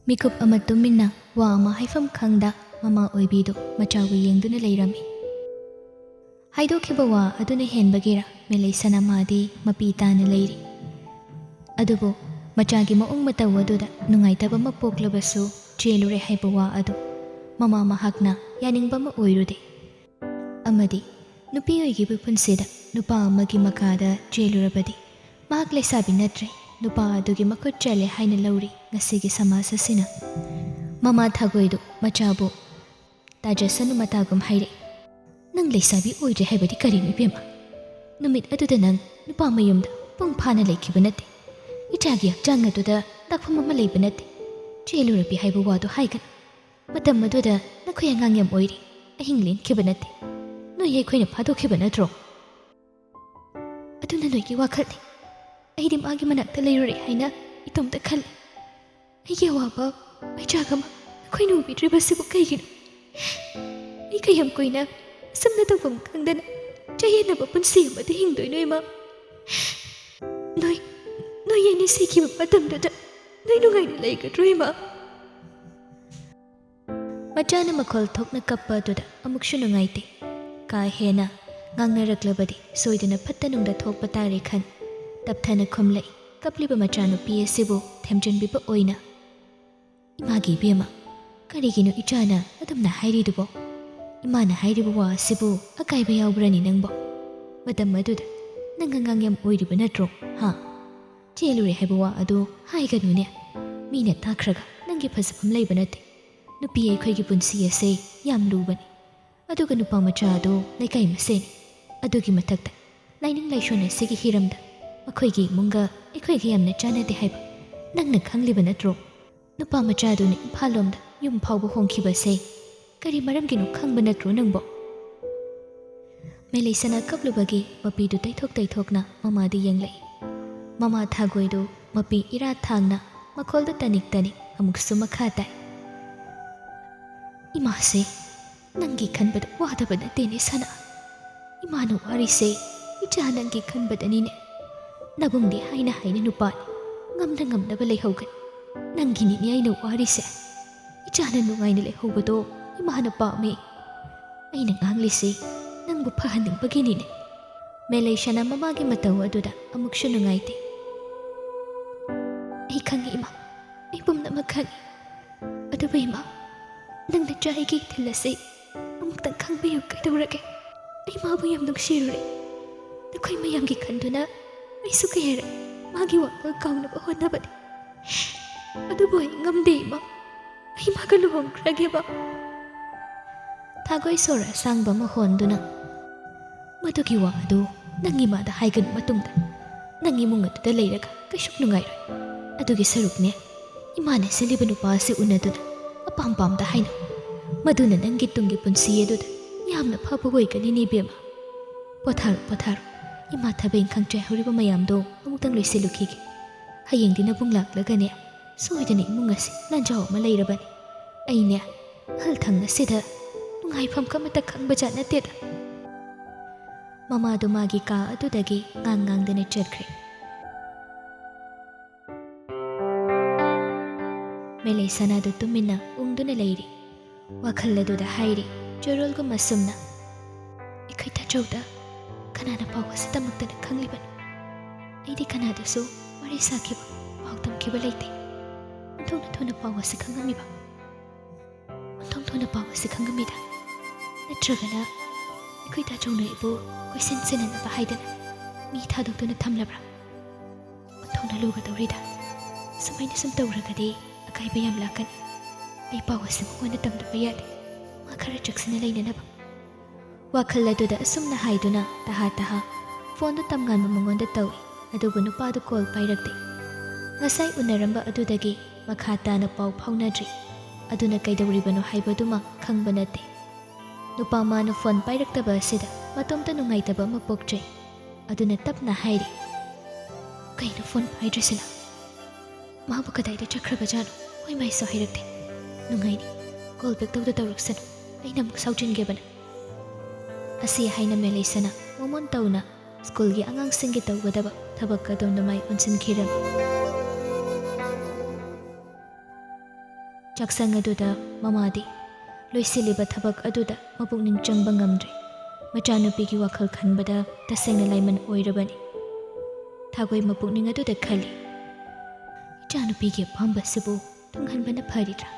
ꯃꯤꯀꯨꯞ ꯑꯃ ꯇꯨꯃꯤꯟꯅ ꯋꯥ ꯑꯃ ꯍꯥꯏꯐꯝ ꯈꯪꯗ ꯃꯃꯥ ꯑꯣꯏꯕꯤꯗꯨ ꯃꯆꯥꯕꯨ ꯌꯦꯡꯗꯨꯅ ꯂꯩꯔꯝꯃꯤ꯫ ꯍꯥꯏꯗꯣꯛꯈꯤꯕ ꯋꯥ ꯑꯗꯨꯅ ꯍꯦꯟꯕꯒꯤꯔ ꯃꯦꯂꯩꯁꯅ ꯃꯥꯗꯤ ꯃꯄꯤ ꯇꯥꯅ ꯂꯩꯔꯤ꯫ ꯑꯗꯨꯕꯨ ꯃꯆꯥꯒꯤ ꯃꯑꯣꯡ ꯃꯇꯧ ꯑꯗꯨꯗ ꯅꯨꯡꯉꯥꯏꯇꯕ ꯑꯃ ꯄꯣꯛꯂꯕꯁꯨ ꯆꯦꯜꯂꯨꯔꯦ ꯍꯥꯏꯕ ꯋꯥ ꯑꯗꯨ ꯃꯃꯥ ꯃꯍꯥꯛꯅ ꯌꯥꯅꯤꯡꯕ ꯑꯃ ꯑꯣꯏꯔꯨꯗꯦ꯫ ꯑꯃꯗꯤ ꯅꯨꯄꯤ ꯑꯣꯏꯈꯤꯕ ꯄꯨꯟꯁꯤꯗ ꯅꯨꯄꯥ ꯑꯃꯒꯤ ꯃꯈꯥꯗ ꯆꯦꯜꯂꯨꯔꯕꯗꯤ ꯃꯍꯥꯛ ꯂꯩꯁꯥꯕꯤ ꯅꯠꯇ꯭ꯔꯦ, ꯅꯨꯄꯥ ꯑꯗꯨꯒꯤ ꯃꯈꯨꯠ ꯆꯠꯂꯦ ꯍꯥꯏꯅ ꯂꯧꯔꯤ ꯉꯁꯤꯒꯤ ꯁꯃꯥꯖ ꯑꯁꯤꯅ꯫ ꯃꯃꯥ ꯊꯥꯒꯣꯏꯗꯨ ꯃꯆꯥꯕꯨ ꯇꯥꯖꯁꯅꯨ ꯃꯇꯥꯒꯨꯝ ꯍꯥꯏꯔꯛꯏ꯫ ꯅꯪ ꯂꯩꯁꯥꯕꯤ ꯑꯣꯏꯗ꯭ꯔꯦ ꯍꯥꯏꯕꯗꯤ ꯀꯔꯤꯅꯣ ꯏꯕꯦꯝꯃ? ꯅꯨꯃꯤꯠ ꯑꯗꯨꯗ ꯅꯪ ꯅꯨꯄꯥ ꯃꯌꯨꯝꯗ ꯄꯨꯡ ꯐꯥꯅ ꯂꯩꯈꯤꯕ ꯅꯠꯇꯦ꯫ ꯏꯆꯥꯒꯤ ꯍꯛꯆꯥꯡ ꯑꯗꯨꯗ ꯗꯥꯛꯐꯝ ꯑꯃ ꯂꯩꯕ ꯅꯠꯇꯦ꯫ ꯆꯦꯜꯂꯨꯔꯕꯤ ꯍꯥꯏꯕ ꯋꯥꯗꯨ ꯍꯥꯏꯒꯅꯨ꯫ ꯃꯇꯝ ꯑꯗꯨꯗ ꯅꯈꯣꯏ ꯑꯉꯥꯡ ꯌꯥꯝ ꯑꯣꯏꯔꯤ, ꯑꯍꯤꯡ ꯂꯦꯟꯈꯤꯕ ꯅꯠꯇꯦ꯫ ꯅꯣꯏ ꯑꯩꯈꯣꯏꯅ ꯐꯥꯗꯣꯛꯈꯤꯕ ꯅꯠꯇ꯭ꯔꯣ? ꯑꯗꯨꯅ ꯅꯣꯏꯒꯤ ꯋꯥꯈꯜꯅꯤ꯫ ꯑꯩꯗꯤ ꯃꯥꯒꯤ ꯃꯅꯥꯛꯇ ꯂꯩꯔꯨꯔꯦ ꯍꯥꯏꯅ ꯏꯇꯣꯝꯇ ꯈꯜꯂꯤ꯫ ꯑꯩꯒꯤ ꯑꯋꯥꯕ ꯃꯩꯆꯥꯛ ꯑꯃ ꯅꯈꯣꯏꯅ ꯎꯕꯤꯗ꯭ꯔꯤꯕꯁꯤꯕꯨ ꯀꯩꯒꯤꯅꯣ? ꯑꯩ ꯀꯌꯥꯝ ꯀꯨꯏꯅ ꯑꯁꯨꯝꯅ ꯇꯧꯐꯝ ꯈꯪꯗꯅ ꯆꯌꯦꯠꯅꯕ ꯄꯨꯟꯁꯤ ꯑꯃꯗ ꯍꯤꯡꯗꯣꯏꯅꯣ ꯏꯃꯥ? ꯅꯣꯏ ꯑꯩꯅ ꯁꯤꯈꯤꯕ ꯃꯇꯝꯗꯨꯗ ꯅꯣꯏ ꯅꯨꯡꯉꯥꯏꯅ ꯂꯩꯒꯗ꯭ꯔꯣ ꯏꯃꯥ? ꯃꯆꯥꯅ ꯃꯈꯣꯜ ꯊꯣꯛꯅ ꯀꯞꯄ ꯑꯗꯨꯗ ꯑꯃꯨꯛꯁꯨ ꯅꯨꯡꯉꯥꯏꯇꯦ꯫ ꯀꯥ ꯍꯦꯟꯅ ꯉꯥꯡꯅꯔꯛꯂꯕꯗꯤ ꯁꯣꯏꯗꯅ ꯐꯠꯇ ꯅꯨꯡꯗ ꯊꯣꯛꯄ ꯇꯥꯔꯦ ꯈꯟ ꯇꯞꯊꯅ ꯈꯨꯝꯂꯛꯏ ꯀꯞꯂꯤꯕ ꯃꯆꯥꯅꯨꯄꯤ ꯑꯁꯤꯕꯨ ꯊꯦꯝꯖꯤꯟꯕꯤꯕ ꯑꯣꯏꯅ꯫ ꯏꯃꯥꯒꯤ ꯏꯕꯦꯝꯃ, ꯀꯔꯤꯒꯤꯅꯣ ꯏꯆꯥꯅ ꯑꯗꯨꯝꯅ ꯍꯥꯏꯔꯤꯗꯨꯕꯣ? ꯏꯃꯥꯅ ꯍꯥꯏꯔꯤꯕ ꯋꯥ ꯑꯁꯤꯕꯨ ꯑꯀꯥꯏꯕ ꯌꯥꯎꯕ꯭ꯔꯅꯤ ꯅꯪꯕꯣ? ꯃꯇꯝ ꯑꯗꯨꯗ ꯅꯪ ꯑꯉꯥꯡ ꯌꯥꯝ ꯑꯣꯏꯔꯤꯕ ꯅꯠꯇ꯭ꯔോ? ꯍꯥ? ꯆꯦꯜꯂꯨꯔꯦ ꯍꯥꯏꯕ ꯋꯥ ꯑꯗꯨ ꯍꯥꯏꯒꯅꯨꯅꯦ꯫ ꯃꯤꯅ ꯇꯥꯈ꯭ꯔꯒ ꯅꯪꯒꯤ ꯐꯖꯐꯝ ꯂꯩꯕ ꯅꯠꯇꯦ꯫ ꯅꯨꯄꯤ ꯑꯩꯈꯣꯏꯒꯤ ꯄꯨꯟꯁꯤ ꯑꯁꯦ ꯌꯥꯝ ꯂꯨꯕꯅꯤ꯫ ꯑꯗꯨꯒ ꯅꯨꯄꯥ ꯃꯆꯥ ꯑꯗꯨ ꯂꯩꯀꯥꯏ ꯃꯁꯦꯟ, ꯑꯗꯨꯒꯤ ꯃꯊꯛꯇ ꯂꯥꯏꯅꯤꯡ ꯂꯥꯏꯁꯣꯟ ꯑꯁꯤꯒꯤ ꯍꯤꯔꯝꯗ ꯃꯈꯣꯏꯒꯤ ꯏꯃꯨꯡꯒ ꯑꯩꯈꯣꯏꯒ ꯌꯥꯝꯅ ꯆꯥꯟꯅꯗꯦ ꯍꯥꯏꯕ ꯅꯪꯅ ꯈꯪꯂꯤꯕ ꯅꯠꯇ꯭ꯔꯣ? ꯅꯨꯄꯥ ꯃꯆꯥꯗꯨꯅ ꯏꯝꯐꯥꯜ ꯂꯣꯝꯗ ꯌꯨꯝ ꯐꯥꯎꯕ ꯍꯣꯡꯈꯤꯕꯁꯦ ꯀꯔꯤ ꯃꯔꯝꯒꯤꯅꯣ ꯈꯪꯕ ꯅꯠꯇ꯭ꯔꯣ ꯅꯪꯕꯣ? ꯃꯦꯂꯩꯁꯅ ꯀꯞꯂꯨꯕꯒꯤ ꯃꯄꯤꯗꯨ ꯇꯩꯊꯣꯛ ꯇꯩꯊꯣꯛꯅ ꯃꯃꯥꯗ ꯌꯦꯡꯂꯛꯏ꯫ ꯃꯃꯥ ꯊꯥꯒꯣꯏꯗꯨ ꯃꯄꯤ ꯏꯔꯥꯠ ꯊꯥꯡꯅ ꯃꯈꯣꯜꯗ ꯇꯅꯤꯛ ꯇꯅꯤꯛ ꯑꯃꯨꯛꯁꯨ ꯃꯈꯥ ꯇꯥꯏ꯫ ꯏꯃꯥꯁꯦ ꯅꯪꯒꯤ ꯈꯟꯕꯗ ꯋꯥꯗꯕ ꯅꯠꯇꯦꯅꯦ ꯁꯅꯥ꯫ ꯏꯃꯥꯅ ꯋꯥꯔꯤꯁꯦ ꯏꯆꯥ ꯅꯪꯒꯤ ꯈꯟꯕꯗꯅꯤꯅꯦ꯫ ꯅꯕꯨꯡꯗꯤ ꯍꯥꯏꯅ ꯍꯥꯏꯅ ꯅꯨꯄꯥꯅꯤ, ꯉꯝꯅ ꯉꯝꯅꯕ ꯂꯩꯍꯧꯒꯅꯤ꯫ ꯅꯪꯒꯤꯅꯤꯅꯦ ꯑꯩꯅ ꯋꯥꯔꯤꯁꯦ꯫ ꯏꯆꯥꯅ ꯅꯨꯡꯉꯥꯏꯅ ꯂꯩꯍꯧꯕꯗꯣ ꯏꯃꯥꯅ ꯄꯥꯝꯃꯤ꯫ ꯑꯩꯅ ꯉꯥꯡꯂꯤꯁꯤ ꯅꯪꯕꯨ ꯐꯍꯟꯅꯤꯡꯕꯒꯤꯅꯤꯅꯦ꯫ ꯃꯦꯂꯩꯁꯅ ꯃꯃꯥꯒꯤ ꯃꯇꯧ ꯑꯗꯨꯗ ꯑꯃꯨꯛꯁꯨ ꯅꯨꯡꯉꯥꯏꯇꯦ꯫ ꯑꯩ ꯈꯪꯉꯤ ꯏꯃꯥ, ꯑꯩ ꯄꯨꯝꯅꯃꯛ ꯈꯪꯉꯤ꯫ ꯑꯗꯨꯕꯨ ꯏꯃꯥ, ꯅꯪꯅ ꯆꯥꯏꯒꯤ ꯏꯊꯤꯜ ꯑꯁꯤ ꯑꯃꯨꯛꯇꯪ ꯈꯪꯕꯤꯌꯨ ꯀꯩꯗꯧꯔꯒꯦ? ꯑꯩ ꯃꯥꯕꯨ ꯌꯥꯝ ꯅꯨꯡꯁꯤꯔꯨꯔꯦ꯫ ꯅꯈꯣꯏ ꯃꯌꯥꯝꯒꯤ ꯈꯟꯗꯨꯅ ꯑꯩꯁꯨ ꯀꯌꯥꯔꯛ ꯃꯥꯒꯤ ꯋꯥꯈꯜ ꯀꯥꯎꯅꯕ ꯍꯣꯠꯅꯕꯅꯤ꯫ ꯑꯗꯨꯕꯨ ꯑꯩ ꯉꯝꯗꯦ ꯏꯃꯥ꯫ ꯑꯩ ꯃꯥꯒ ꯂꯨꯍꯣꯡꯈ꯭ꯔꯒꯦꯕ꯫ ꯊꯥꯒꯣꯏ ꯁꯣꯔ ꯑꯁꯥꯡꯕ ꯑꯃ ꯍꯣꯟꯗꯨꯅ, ꯃꯗꯨꯒꯤ ꯋꯥ ꯑꯗꯨ ꯅꯪ ꯏꯃꯥꯗ ꯍꯥꯏꯒꯅꯨ ꯃꯇꯨꯡꯗ꯫ ꯅꯪ ꯏꯃꯨꯡ ꯑꯗꯨꯗ ꯂꯩꯔꯒ ꯀꯩꯁꯨ ꯅꯨꯡꯉꯥꯏꯔꯣꯏ꯫ ꯑꯗꯨꯒꯤ ꯁꯔꯨꯛꯅꯦ, ꯏꯃꯥꯅ ꯁꯤꯜꯂꯤꯕ ꯅꯨꯄꯥ ꯑꯁꯤ ꯎꯅꯗꯨꯅ ꯑꯄꯥꯝ ꯄꯥꯝꯗ ꯍꯥꯏꯅꯧ꯫ ꯃꯗꯨꯅ ꯅꯪꯒꯤ ꯇꯨꯡꯒꯤ ꯄꯨꯟꯁꯤ ꯑꯗꯨꯗ ꯌꯥꯝꯅ ꯐꯕ ꯑꯣꯏꯒꯅꯤꯅꯦ ꯏꯕꯦꯝꯃ꯫ ꯄꯣꯊꯥꯔꯣ ꯄꯣꯊꯥꯔꯣ꯫ ꯏꯃꯥ ꯊꯕꯛ ꯏꯪꯈꯥꯡ ꯆꯥꯏꯍꯧꯔꯤꯕ ꯃꯌꯥꯝꯗꯣ ꯑꯃꯨꯛꯇꯪ ꯂꯣꯏꯁꯤꯜꯂꯨꯈꯤꯒꯦ꯫ ꯍꯌꯦꯡꯗꯤ ꯅꯕꯨꯡ ꯂꯥꯛꯂꯒꯅꯦ ꯁꯣꯏꯗꯅ ꯏꯃꯨꯡ ꯑꯁꯤ ꯂꯥꯟꯖꯥꯎ ꯑꯃ ꯂꯩꯔꯕꯅꯤ꯫ ꯑꯩꯅꯦ ꯍꯜ ꯊꯪ ꯑꯁꯤꯗ ꯅꯨꯡꯉꯥꯏꯐꯝ ꯑꯃꯠꯇ ꯈꯪꯕꯖꯥꯠ ꯅꯠꯇꯦꯗ꯫ ꯃꯃꯥꯗꯨ ꯃꯥꯒꯤ ꯀꯥ ꯑꯗꯨꯗꯒꯤ ꯉꯥꯡꯗꯅ ꯆꯠꯈ꯭ꯔꯦ꯫ ꯃꯦꯂꯩꯁꯅꯥꯗꯨ ꯇꯨꯃꯤꯟꯅ ꯎꯪꯗꯨꯅ ꯂꯩꯔꯤ꯫ ꯋꯥꯈꯜ ꯑꯗꯨꯗ ꯍꯥꯏꯔꯤ ꯆꯣꯔꯣꯜꯒꯨꯝ ꯑꯁꯨꯝꯅ, ꯑꯩꯈꯣꯏ ꯇꯥꯆꯧꯗ ꯀꯅꯥꯅ ꯄꯥꯎ ꯑꯁꯤ ꯇꯝꯃꯛꯇꯅ ꯈꯪꯂꯤꯕꯅꯣ? ꯑꯩꯗꯤ ꯀꯅꯥꯗꯁꯨ ꯋꯥꯔꯤ ꯁꯥꯈꯤꯕ, ꯄꯥꯎ ꯇꯝꯈꯤꯕ ꯂꯩꯇꯦ꯫ ꯑꯣꯟꯊꯣꯛꯅ ꯊꯨꯅ ꯄꯥꯎ ꯑꯁꯤ ꯈꯪꯉꯝꯃꯤꯕ? ꯑꯣꯟꯊꯣꯛ ꯊꯨꯅ ꯄꯥꯎ ꯑꯁꯤ ꯈꯪꯉꯝꯃꯤꯗ꯫ ꯅꯠꯇ꯭ꯔꯒꯅ ꯑꯩꯈꯣই ꯇꯥꯆꯧꯅ ꯑꯩꯕꯨ ꯀꯣꯏꯁꯤꯟ ꯁꯤꯟꯅꯅꯕ ꯍꯥꯏꯗꯅ ꯃꯤ ꯊꯥꯗꯣꯛꯇꯨꯅ ꯊꯝꯂꯕ꯭ꯔꯥ? ꯑꯣꯟꯊꯣꯛꯅ ꯂꯨꯒꯗꯧꯔꯤꯗ꯫ ꯁꯨꯃꯥꯏꯅ ꯁꯨꯝ ꯇꯧꯔꯒꯗꯤ ꯑꯀꯥꯏꯕ ꯌꯥꯝ ꯂꯥꯛꯀꯅꯤ꯫ ꯑꯩ ꯄꯥꯎ ꯑꯁꯤ ꯃꯉꯣꯟꯗ ꯇꯝꯗꯕ ꯌꯥꯗꯦ, ꯃꯥ ꯈꯔ ꯆꯦꯛꯁꯤꯟꯅ ꯂꯩꯅꯅꯕ꯫ ꯋꯥꯈꯜ ꯑꯗꯨꯗ ꯑꯁꯨꯝꯅ ꯍꯥꯏꯗꯨꯅ ꯇꯍꯥ ꯐꯣꯟꯗꯨ ꯇꯝꯉꯥꯟꯕ ꯃꯉꯣꯟꯗ ꯇꯧꯏ꯫ ꯑꯗꯨꯕꯨ ꯅꯨꯄꯥꯗꯨ ꯀꯣꯜ ꯄꯥꯏꯔꯛꯇꯦ꯫ ꯉꯁꯥꯏ ꯎꯅꯔꯝꯕ ꯑꯗꯨꯗꯒꯤ ꯃꯈꯥ ꯇꯥꯅ ꯄꯥꯎ ꯐꯥꯎꯅꯗ꯭ꯔꯤ꯫ ꯑꯗꯨꯅ ꯀꯩꯗꯧꯔꯤꯕꯅꯣ ꯍꯥꯏꯕꯗꯨꯃ ꯈꯪꯕ ꯅꯠꯇꯦ꯫ ꯅꯨꯄꯥ ꯃꯥꯅ ꯐꯣꯟ ꯄꯥꯏꯔꯛꯇꯕ ꯑꯁꯤꯗ ꯃꯇꯣꯝꯇ ꯅꯨꯡꯉꯥꯏꯇꯕ ꯑꯃ ꯄꯣꯛꯆꯩ꯫ ꯑꯗꯨꯅ ꯇꯞꯅ ꯍꯥꯏꯔꯤ, ꯀꯩꯅꯣ ꯐꯣꯟ ꯄꯥꯏꯗ꯭ꯔꯤꯁꯤꯅ? ꯃꯥꯕꯨ ꯀꯗꯥꯏꯗ ꯆꯠꯈ꯭ꯔꯕꯖꯥꯠꯅꯣ? ꯍꯣꯏ ꯃꯥꯏꯁꯨ ꯍꯥꯏꯔꯛꯇꯦ꯫ ꯅꯨꯡꯉꯥꯏꯅꯤ, ꯀꯣꯜ ꯕꯦꯛ ꯇꯧꯔꯛꯁꯅꯨ, ꯑꯩꯅ ꯑꯃꯨꯛ ꯁꯥꯎꯖꯤꯟꯒꯦꯕꯅ꯫ ꯑꯁꯤ ꯍꯥꯏꯅ ꯃꯦꯂꯩꯁꯅ ꯃꯃꯣꯟ ꯇꯧꯅ ꯁ꯭ꯀꯨꯜꯒꯤ ꯑꯉꯥꯡꯁꯤꯡꯒꯤ ꯇꯧꯒꯗꯕ ꯊꯕꯛ ꯑꯗꯣꯝꯗ ꯃꯥꯏ ꯑꯣꯟꯁꯤꯟꯈꯤꯔꯝꯃꯤ꯫ ꯆꯥꯛꯁꯪ ꯑꯗꯨꯗ ꯃꯃꯥꯗꯤ ꯂꯣꯏꯁꯤꯜꯂꯤꯕ ꯊꯕꯛ ꯑꯗꯨꯗ ꯃꯄꯨꯛꯅꯤꯡ ꯆꯪꯕ ꯉꯝꯗ꯭ꯔꯦ. ꯃꯆꯥꯅꯨꯄꯤꯒꯤ ꯋꯥꯈꯜ ꯈꯟꯕꯗ ꯇꯁꯦꯡꯅ ꯂꯥꯏꯃꯟ ꯑꯣꯏꯔꯕꯅꯤ. ꯊꯥꯒꯣꯏ ꯃꯄꯨꯛꯅꯤꯡ ꯑꯗꯨꯗ ꯈꯜꯂꯤ, ꯏꯆꯥꯅꯨꯄꯤꯒꯤ ꯑꯄꯥꯝꯕꯁꯤꯕꯨ ꯇꯨꯡꯍꯟꯕꯅ ꯐꯔꯤꯗ꯭ꯔꯥ?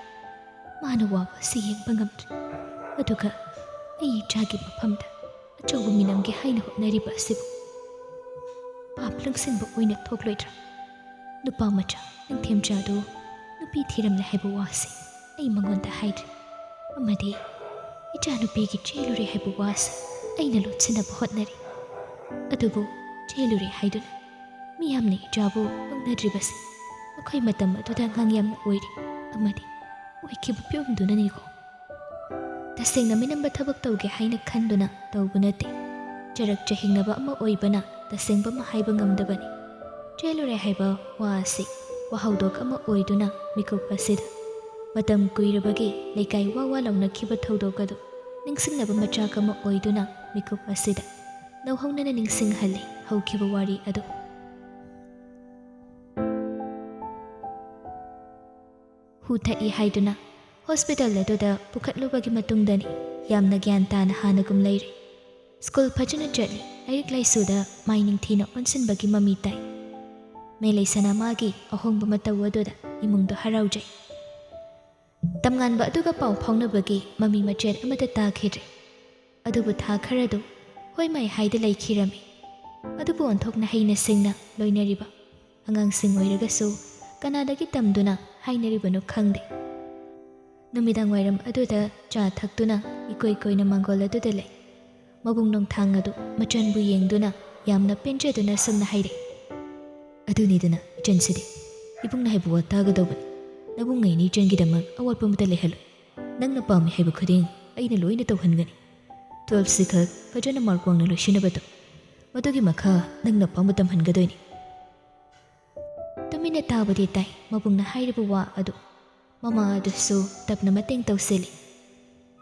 ꯃꯥꯅ ꯋꯥꯕꯁꯤ ꯌꯦꯡꯕ ꯉꯝꯗ꯭ꯔꯦ. ꯑꯗꯨꯒ ꯑꯩ ꯏꯆꯥꯒꯤ ꯃꯐꯝꯗ ꯑꯆꯧꯕ ꯃꯤꯅꯝꯒꯦ ꯍꯥꯏꯅ ꯍꯣꯠꯅꯔꯤꯕ ꯑꯁꯤꯕꯨ ꯄꯥꯞ ꯂꯪꯁꯤꯟꯕ ꯑꯣꯏꯅ ꯊꯣꯛꯂꯣꯏꯗ꯭ꯔꯥ? ꯅꯨꯄꯥ ꯃꯆꯥ ꯅꯤꯡꯊꯦꯝꯆꯥꯗꯨ ꯅꯨꯄꯤ ꯊꯤꯔꯝꯂꯦ ꯍꯥꯏꯕ ꯋꯥꯁꯤ ꯑꯩ ꯃꯉꯣꯟꯗ ꯍꯥꯏꯗ꯭ꯔꯤ. ꯑꯃꯗꯤ ꯏꯆꯥꯅꯨꯄꯤꯒꯤ ꯆꯦꯜꯂꯨꯔꯦ ꯍꯥꯏꯕ ꯋꯥꯁꯤ ꯑꯩꯅ ꯂꯣꯠꯁꯤꯟꯅꯕ ꯍꯣꯠꯅꯔꯤ. ꯑꯗꯨꯕꯨ ꯆꯦꯜꯂꯨꯔꯦ ꯍꯥꯏꯗꯨꯅ ꯃꯤꯌꯥꯝꯅ ꯏꯆꯥꯕꯨ ꯅꯣꯛꯅꯗ꯭ꯔꯤꯕꯁꯤ ꯃꯈꯣꯏ ꯃꯇꯝ ꯑꯗꯨꯗ ꯑꯉꯥꯡ ꯌꯥꯝꯅ ꯑꯣꯏꯔꯤ ꯑꯃꯗꯤ ꯑꯣꯏꯈꯤꯕ ꯐꯤꯕꯝꯗꯨꯅꯅꯤꯀꯣ. ꯇꯁꯦꯡꯅ ꯃꯤꯅꯝꯕ ꯊꯕꯛ ꯇꯧꯒꯦ ꯍꯥꯏꯅ ꯈꯟꯗꯨꯅ ꯇꯧꯕ ꯅꯠꯇꯦ. ꯆꯔꯛ ꯆꯍꯤꯡꯅꯕ ꯑꯃ ꯑꯣꯏꯕꯅ ꯇꯁꯦꯡꯕ ꯑꯃ ꯍꯥꯏꯕ ꯉꯝꯗꯕꯅꯤ. ꯆꯦꯜꯂꯨꯔꯦ ꯍꯥꯏꯕ ꯋꯥ ꯑꯁꯤ ꯋꯥꯍꯧꯗꯣꯛ ꯑꯃ ꯑꯣꯏꯗꯨꯅ ꯃꯤꯀꯨꯞ ꯑꯁꯤꯗ ꯃꯇꯝ ꯀꯨꯏꯔꯕꯒꯤ ꯂꯩꯀꯥꯏ ꯋꯥ ꯋꯥ ꯂꯥꯎꯅꯈꯤꯕ ꯊꯧꯗꯣꯛ ꯑꯗꯨ ꯅꯤꯡꯁꯤꯡꯅꯕ ꯃꯆꯥꯛ ꯑꯃ ꯑꯣꯏꯗꯨꯅ ꯃꯤꯀꯨꯞ ꯑꯁꯤꯗ ꯅꯧꯍꯧꯅꯅ ꯅꯤꯡꯁꯤꯡꯍꯜꯂꯤ ꯍꯧꯈꯤꯕ ꯋꯥꯔꯤ ꯑꯗꯨ. ꯍꯨ ꯊꯛꯏ ꯍꯥꯏꯗꯨꯅ ꯍꯣꯁꯄꯤꯇꯥꯜ ꯑꯗꯨꯗ ꯄꯨꯈꯠꯂꯨꯕꯒꯤ ꯃꯇꯨꯡꯗꯅꯤ ꯌꯥꯝꯅ ꯒ꯭ꯌꯥꯟ ꯇꯥꯅ ꯍꯥꯟꯅꯒꯨꯝ ꯂꯩꯔꯦ. ꯁ꯭ꯀꯨꯜ ꯐꯖꯅ ꯆꯠꯂꯤ. ꯂꯥꯏꯔꯤꯛ ꯂꯥꯏꯁꯨꯗ ꯃꯥꯏ ꯅꯤꯡꯊꯤꯅ ꯑꯣꯟꯁꯤꯟꯕꯒꯤ ꯃꯃꯤ ꯇꯥꯏ. ꯃꯦꯂꯩꯁꯅꯥ ꯃꯥꯒꯤ ꯑꯍꯣꯡꯕ ꯃꯇꯧ ꯑꯗꯨꯗ ꯏꯃꯨꯡꯗꯣ ꯍꯔꯥꯎꯖꯩ. ꯇꯝꯉꯥꯟꯕ ꯑꯗꯨꯒ ꯄꯥꯎ ꯐꯥꯎꯅꯕꯒꯤ ꯃꯃꯤ ꯃꯆꯦꯠ ꯑꯃꯠꯇ ꯇꯥꯈꯤꯗ꯭ꯔꯦ. ꯑꯗꯨꯕꯨ ꯊꯥ ꯈꯔꯗꯨ ꯍꯣꯏ ꯃꯥꯏ ꯍꯥꯏꯗ ꯂꯩꯈꯤꯔꯝꯃꯤ. ꯑꯗꯨꯕꯨ ꯑꯣꯟꯊꯣꯛꯅ ꯍꯩꯅ ꯁꯤꯡꯅ ꯂꯣꯏꯅꯔꯤꯕ ꯑꯉꯥꯡꯁꯤꯡ ꯑꯣꯏꯔꯒꯁꯨ ꯀꯅꯥꯗꯒꯤ ꯇꯝꯗꯨꯅ ꯍꯥꯏꯅꯔꯤꯕꯅꯣ ꯈꯪꯗꯦ. ꯅꯨꯃꯤꯗꯥꯡ ꯋꯥꯏꯔꯝ ꯑꯗꯨꯗ ꯆꯥ ꯊꯛꯇꯨꯅ ꯏꯀꯣꯏ ꯀꯣꯏꯅ ꯃꯥꯡꯒꯣꯜ ꯑꯗꯨꯗ ꯂꯩ. ꯃꯕꯨꯡ ꯅꯣꯡꯊꯥꯡ ꯑꯗꯨ ꯃꯆꯟꯕꯨ ꯌꯦꯡꯗꯨꯅ ꯌꯥꯝꯅ ꯄꯦꯟꯖꯗꯨꯅ ꯁꯨꯝꯅ ꯍꯥꯏꯔꯛꯏ. ꯑꯗꯨꯅꯤꯗꯅ ꯏꯆꯟꯁꯤꯗꯤ ꯏꯕꯨꯡꯅ ꯍꯥꯏꯕ ꯋꯥ ꯇꯥꯒꯗꯧꯕꯅꯤ. ꯅꯕꯨꯡꯉꯩꯅ ꯏꯆꯟꯒꯤꯗꯃꯛ ꯑꯋꯥꯠꯄ ꯑꯃꯠꯇ ꯂꯩꯍꯜꯂꯣꯏ. ꯅꯪꯅ ꯄꯥꯝꯃꯤ ꯍꯥꯏꯕ ꯈꯨꯗꯤꯡ ꯑꯩꯅ ꯂꯣꯏꯅ ꯇꯧꯍꯟꯒꯅꯤ. 12ꯁꯤ ꯈꯛ ꯐꯖꯅ ꯃꯥꯔꯛ ꯋꯥꯡꯅ ꯂꯣꯏꯁꯤꯟꯅꯕ ꯇꯧ. ꯃꯗꯨꯒꯤ ꯃꯈꯥ ꯅꯪꯅ ꯑꯄꯥꯝꯕ ꯇꯝꯍꯟꯒꯗꯣꯏꯅꯤ. ꯇꯨꯃꯤꯟꯅ ꯇꯥꯕꯗꯤ ꯇꯥꯏ ꯃꯕꯨꯡꯅ ꯍꯥꯏꯔꯤꯕ ꯋꯥ ꯑꯗꯨ. ꯃꯃꯥ ꯑꯗꯨꯁꯨ ꯇꯞꯅ ꯃꯇꯦꯡ ꯇꯧꯁꯤꯜꯂꯤ.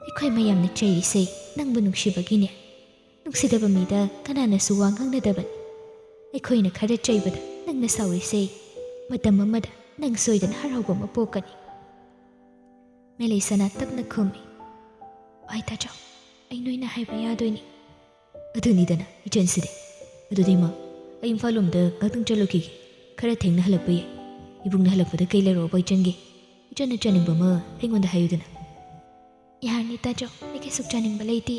ꯑꯩꯈꯣꯏ ꯃꯌꯥꯝꯅ ꯆꯩꯔꯤꯁꯦ ꯅꯪꯕꯨ ꯅꯨꯡꯁꯤꯕꯒꯤꯅꯦ. ꯅꯨꯡꯁꯤꯗꯕ ꯃꯤꯗ ꯀꯅꯥꯅꯁꯨ ꯋꯥ ꯉꯥꯡꯅꯗꯕꯅꯤ. ꯑꯩꯈꯣꯏꯅ ꯈꯔ ꯆꯩꯕꯗ ꯅꯪꯅ ꯁꯥꯎꯔꯤꯁꯦ ꯃꯇꯝ ꯑꯃꯗ ꯅꯪ ꯁꯣꯏꯗꯅ ꯍꯔꯥꯎꯕ ꯑꯃ ꯄꯣꯛꯀꯅꯤ. ꯃꯦꯂꯩꯁꯅꯥ ꯇꯞꯅ ꯈꯨꯝꯃꯤ. ꯚꯥꯏ ꯇꯥꯆꯧ, ꯑꯩ ꯅꯣꯏꯅ ꯍꯥꯏꯕ ꯌꯥꯗꯣꯏꯅꯤ. ꯑꯗꯨꯅꯤꯗꯅ ꯏꯆꯟꯁꯤꯗꯤ. ꯑꯗꯨꯗꯤ ꯃꯥ ꯑꯩ ꯏꯝꯐꯥꯜ ꯂꯣꯝꯗ ꯉꯥꯛꯇꯪ ꯆꯠꯂꯨꯈꯤꯒꯦ. ꯈꯔ ꯊꯦꯡꯅ ꯍꯜꯂꯛꯄ ꯌꯥꯏ. ꯏꯕꯨꯡꯅ ꯍꯜꯂꯛꯄꯗ ꯀꯩ ꯂꯩꯔꯛꯑꯣꯕ ꯏꯆꯟꯒꯤ? ꯏꯆꯟꯅ ꯆꯥꯅꯤꯡꯕ ꯑꯃ ꯑꯩꯉꯣꯟꯗ ꯍꯥꯏꯌꯨꯗꯅ. ꯌꯥꯔꯅꯤ ꯇꯥꯆꯧ, ꯑꯩ ꯀꯩꯁꯨ ꯆꯥꯅꯤꯡꯕ ꯂꯩꯇꯦ.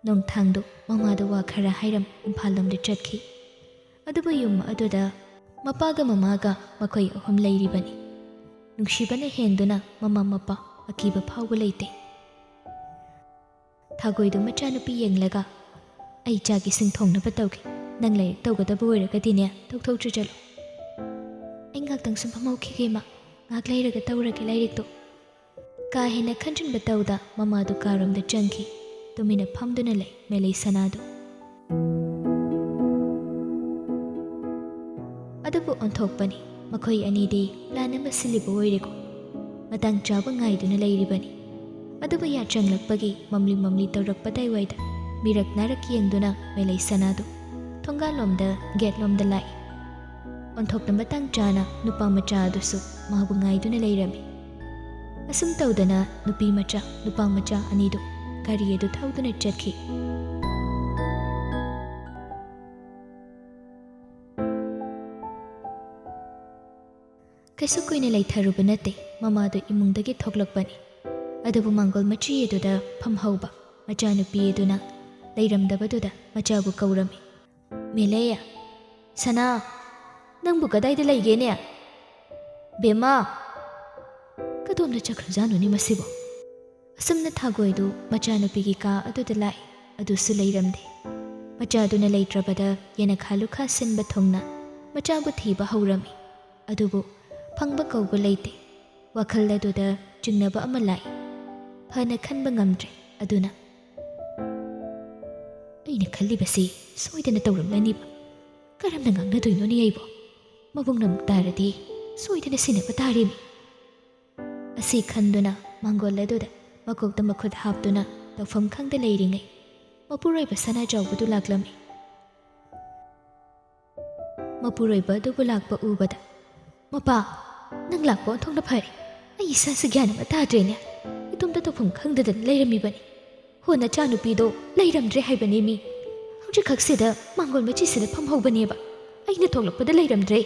ꯅꯣꯡꯊꯥꯡꯗꯣ ꯃꯃꯥꯗ ꯋꯥ ꯈꯔ ꯍꯥꯏꯔꯝ ꯏꯝꯐꯥꯜ ꯂꯣꯝꯗ ꯆꯠꯈꯤ. ꯑꯗꯨꯕꯨ ꯌꯨꯝ ꯑꯗꯨꯗ ꯃꯄꯥꯒ ꯃꯃꯥꯒ ꯃꯈꯣꯏ ꯑꯍꯨꯝ ꯂꯩꯔꯤꯕꯅꯤ. ꯅꯨꯡꯁꯤꯕꯅ ꯍꯦꯟꯗꯨꯅ ꯃꯃꯥ ꯃꯄꯥ ꯑꯀꯤꯕ ꯐꯥꯎꯕ ꯂꯩꯇꯦ. ꯊꯥꯒꯣꯏꯗꯨ ꯃꯆꯥꯅꯨꯄꯤ ꯌꯦꯡꯂꯒ, ꯑꯩ ꯆꯥꯛ ꯏꯁꯤꯡ ꯊꯣꯡꯅꯕ ꯇꯧꯒꯦ. ꯅꯪ ꯂꯥꯏꯔꯤꯛ ꯇꯧꯒꯗꯕ ꯑꯣꯏꯔꯒꯗꯤꯅꯦ ꯇꯧꯊꯣꯛꯇ꯭ꯔꯤ ꯆꯠꯂꯣ. ꯑꯩ ꯉꯥꯛꯇꯪ ꯁꯨꯝ ꯐꯝꯍꯧꯈꯤꯒꯦ ꯃꯥ. ꯉꯥꯏꯍꯥꯛ ꯂꯩꯔꯒ ꯇꯧꯔꯒꯦ ꯂꯥꯏꯔꯤꯛꯇꯣ. ꯀꯥ ꯍꯦꯟꯅ ꯈꯟꯖꯤꯟꯕ ꯇꯧꯗ ꯃꯃꯥꯗꯨ ꯀꯥꯔꯣꯝꯗ ꯆꯪꯈꯤ. ꯇꯨꯃꯤꯟꯅ ꯐꯝꯗꯨꯅ ꯂꯩ ꯃꯦꯂꯩꯁꯅꯥꯗꯨ. ꯑꯗꯨꯕꯨ ꯑꯣꯟꯊꯣꯛꯄꯅꯤ ꯃꯈꯣꯏ ꯑꯅꯤꯗꯤ ꯄ꯭ꯂꯥꯟ ꯑꯃ ꯁꯤꯜꯂꯤꯕ ꯑꯣꯏꯔꯦꯀꯣ. ꯃꯇꯥꯡ ꯆꯥꯕ ꯉꯥꯏꯗꯨꯅ ꯂꯩꯔꯤꯕꯅꯤ. ꯑꯗꯨꯕꯨ ꯌꯥꯆꯪꯂꯛꯄꯒꯤ ꯃꯝꯂꯤ ꯃꯝꯂꯤ ꯇꯧꯔꯛꯄꯗꯥꯏꯋꯥꯏꯗ ꯃꯤꯔꯛ ꯅꯥꯔꯛ ꯌꯦꯡꯗꯨꯅ ꯃꯦꯂꯩꯁꯅꯥꯗꯨ ꯊꯣꯡꯒꯥꯜꯂꯣꯝꯗ ꯒꯦꯠꯂꯣꯝꯗ ꯂꯥꯛꯏ. ꯑꯣꯟꯊꯣꯛꯅ ꯃꯇꯥꯡ ꯆꯥꯅ ꯅꯨꯄꯥ ꯃꯆꯥ ꯑꯗꯨꯁꯨ ꯃꯥꯕꯨ ꯉꯥꯏꯗꯨꯅ ꯂꯩꯔꯝꯃꯤ. ꯑꯁꯨꯝ ꯇꯧꯗꯅ ꯅꯨꯄꯤ ꯃꯆꯥ ꯅꯨꯄꯥ ꯃꯆꯥ ꯑꯅꯤꯗꯨ ꯒꯥꯔꯤ ꯑꯗꯨ ꯊꯧꯗꯨꯅ ꯆꯠꯈꯤ. ꯀꯩꯁꯨ ꯀꯨꯏꯅ ꯂꯩꯊꯔꯨꯕ ꯅꯠꯇꯦ. ꯃꯃꯥꯗꯨ ꯏꯃꯨꯡꯗꯒꯤ ꯊꯣꯛꯂꯛꯄꯅꯤ. ꯑꯗꯨꯕꯨ ꯃꯥꯡꯒꯣꯜ ꯃꯆꯤ ꯑꯗꯨꯗ ꯐꯝꯍꯧꯕ ꯃꯆꯥꯅꯨꯄꯤ ꯑꯗꯨꯅ ꯂꯩꯔꯝꯗꯕꯗꯨꯗ ꯃꯆꯥꯕꯨ ꯀꯧꯔꯝꯃꯤ. ꯃꯦꯂꯩ, ꯁꯅꯥ, ꯅꯪꯕꯨ ꯀꯗꯥꯏꯗ ꯂꯩꯒꯦꯅꯦ? ꯕꯦꯝꯃ! ꯀꯗꯣꯝꯗ ꯆꯠꯈ꯭ꯔꯖꯥꯠꯅꯣꯅꯦ ꯃꯁꯤꯕꯨ? ꯑꯁꯨꯝꯅ ꯊꯥꯒꯣꯏꯗꯨ ꯃꯆꯥꯅꯨꯄꯤꯒꯤ ꯀꯥ ꯑꯗꯨꯗ ꯂꯥꯛꯏ. ꯑꯗꯨꯁꯨ ꯂꯩꯔꯝꯗꯦ. ꯃꯆꯥꯗꯨꯅ ꯂꯩꯇ꯭ꯔꯕꯗ ꯌꯦꯅꯈꯥ ꯂꯨꯈꯥ ꯁꯤꯟꯕ ꯊꯨꯡꯅ ꯃꯆꯥꯕꯨ ꯊꯤꯕ ꯍꯧꯔꯝꯃꯤ. ꯑꯗꯨꯕꯨ ꯐꯪꯕ ꯀꯧꯕ ꯂꯩꯇꯦ. ꯋꯥꯈꯜ ꯑꯗꯨꯗ ꯆꯤꯡꯅꯕ ꯑꯃ ꯂꯥꯛꯏ. ꯐꯅ ꯈꯟꯕ ꯉꯝꯗ꯭ꯔꯦ. ꯑꯗꯨꯅ ꯑꯩꯅ ꯈꯜꯂꯤꯕꯁꯤ ꯁꯣꯏꯗꯅ ꯇꯧꯔꯝꯂꯅꯤꯕ. ꯀꯔꯝꯅ ꯉꯥꯡꯅꯗꯣꯏꯅꯣꯅꯦ ꯑꯩꯕꯨ? ꯃꯕꯨꯡꯅ ꯑꯃꯨꯛ ꯇꯥꯔꯗꯤ ꯁꯣꯏꯗꯅ ꯁꯤꯟꯅꯕ ꯇꯥꯔꯤꯃꯤ. ꯑꯁꯤ ꯈꯟꯗꯨꯅ ꯃꯥꯡꯒꯣꯜ ꯑꯗꯨꯗ ꯃꯀꯣꯛꯇ ꯃꯈꯨꯠ ꯍꯥꯞꯇꯨꯅ ꯇꯧꯐꯝ ꯈꯪꯗ ꯂꯩꯔꯤꯉꯩ ꯃꯄꯨꯔꯣꯏꯕ ꯁꯅꯥꯖꯥꯎꯕꯗꯨ ꯂꯥꯛꯂꯝꯃꯤ. ꯃꯄꯨꯔꯣꯏꯕ ꯑꯗꯨꯕꯨ ꯂꯥꯛꯄ ꯎꯕꯗ, ꯃꯄꯥ, ꯅꯪ ꯂꯥꯛꯄ ꯑꯣꯟꯊꯣꯛꯅ ꯐꯔꯦ. ꯑꯩ ꯏꯁꯥꯁꯦ ꯒ꯭ꯌꯥꯟ ꯑꯃ ꯇꯥꯗ꯭ꯔꯦꯅꯦ ꯏꯇꯣꯝꯇ ꯇꯧꯐꯝ ꯈꯪꯗꯗꯅ ꯂꯩꯔꯝꯃꯤꯕꯅꯤ ꯍꯣ ꯅꯆꯥꯅꯨꯄꯤꯗꯣ ꯂꯩꯔꯝꯗ꯭ꯔꯦ ꯍꯥꯏꯕꯅꯤ ꯃꯤ ꯍꯧꯖꯤꯛꯈꯛꯁꯤꯗ ꯃꯥꯡꯒꯣꯜ ꯃꯆꯤꯁꯤꯗ ꯐꯝꯍꯧꯕꯅꯦꯕ ꯑꯩꯅ ꯊꯣꯛꯂꯛꯄꯗ ꯂꯩꯔꯝꯗ꯭ꯔꯦ